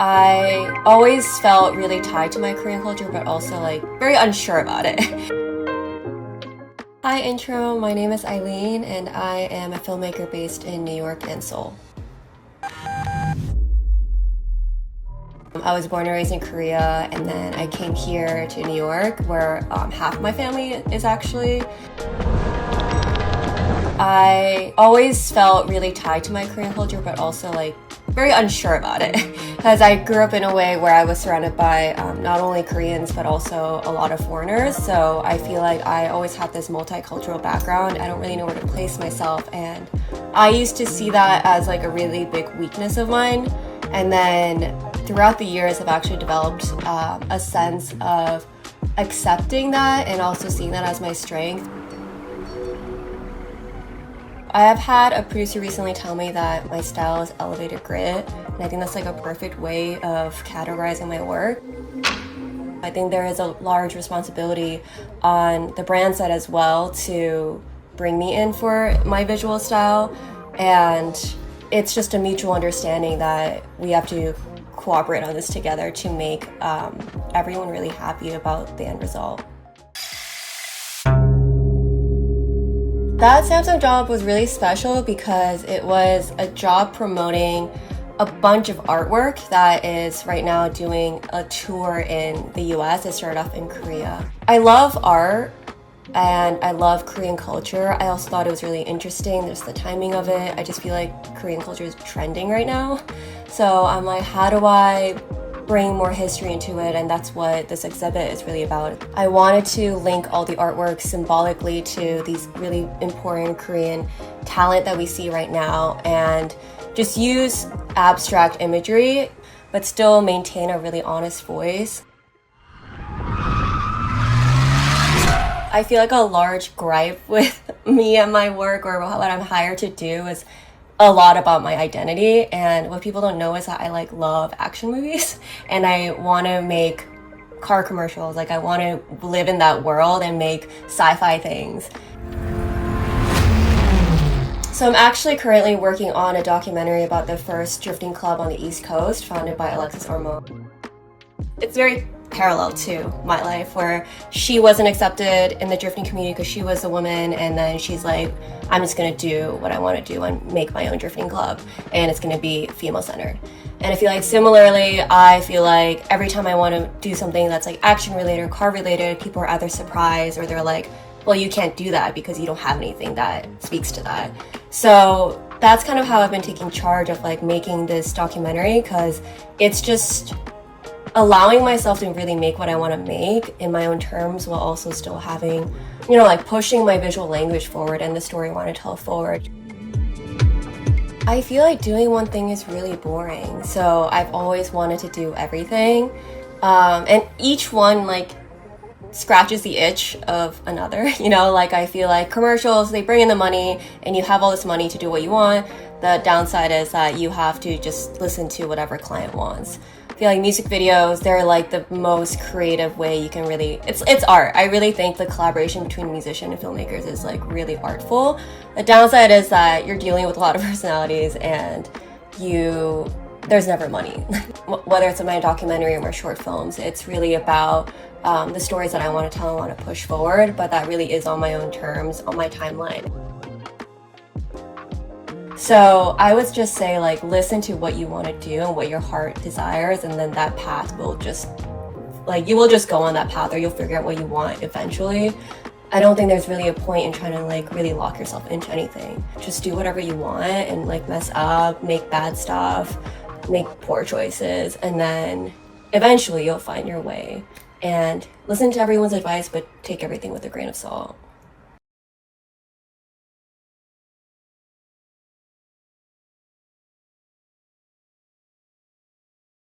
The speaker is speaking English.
I always felt really tied to my Korean culture, but also like very unsure about it. Hi Intro, my name is Eileen and I am a filmmaker based in New York and Seoul. I was born and raised in Korea and then I came here to New York where half my family is actually. I always felt really tied to my Korean culture, but also like very unsure about it because I grew up in a way where I was surrounded by not only Koreans but also a lot of foreigners, so I feel like I always had this multicultural background. I don't really know where to place myself, and I used to see that as like a really big weakness of mine, and then throughout the years I've actually developed a sense of accepting that and also seeing that as my strength. I have had a producer recently tell me that my style is elevated grit, and I think that's like a perfect way of categorizing my work. I think there is a large responsibility on the brand side as well to bring me in for my visual style, and it's just a mutual understanding that we have to cooperate on this together to make everyone really happy about the end result. That Samsung job was really special because it was a job promoting a bunch of artwork that is right now doing a tour in the US. It started off in Korea. I love art and I love Korean culture. I also thought it was really interesting. There's the timing of it. I just feel like Korean culture is trending right now. So I'm like, how do I bring more history into it? And that's what this exhibit is really about. I wanted to link all the artwork symbolically to these really important Korean talent that we see right now and just use abstract imagery but still maintain a really honest voice. I feel like a large gripe with me and my work or what I'm hired to do is a lot about my identity, and what people don't know is that I like love action movies and I want to make car commercials. Like I want to live in that world and make sci-fi things. So I'm actually currently working on a documentary about the first drifting club on the East Coast founded by Alexis Ormeaux. It's very parallel to my life, where she wasn't accepted in the drifting community because she was a woman, and then she's like, I'm just gonna do what I want to do and make my own drifting club, and it's gonna be female centered. And I feel like similarly, I feel like every time I want to do something that's like action related or car related, people are either surprised or they're like, well, you can't do that because you don't have anything that speaks to that. So that's kind of how I've been taking charge of like making this documentary, because it's just allowing myself to really make what I want to make in my own terms while also still having, you know, like pushing my visual language forward and the story I want to tell forward. I feel like doing one thing is really boring, so I've always wanted to do everything, and each one like scratches the itch of another, you know. Like I feel like commercials, they bring in the money and you have all this money to do what you want. The downside is that you have to just listen to whatever client wants. I feel like music videos, they're like the most creative way you can really, it's art. I really think the collaboration between musician and filmmakers is like really artful. The downside is that you're dealing with a lot of personalities and there's never money. Whether it's in my documentary or my short films, it's really about the stories that I want to tell and want to push forward, but that really is on my own terms, on my timeline. So I would just say, like, listen to what you want to do and what your heart desires, and then that path will just, like, you will just go on that path, or you'll figure out what you want eventually. I don't think there's really a point in trying to like really lock yourself into anything. Just do whatever you want and like mess up, make bad stuff, make poor choices, and then eventually you'll find your way. And listen to everyone's advice, but take everything with a grain of salt.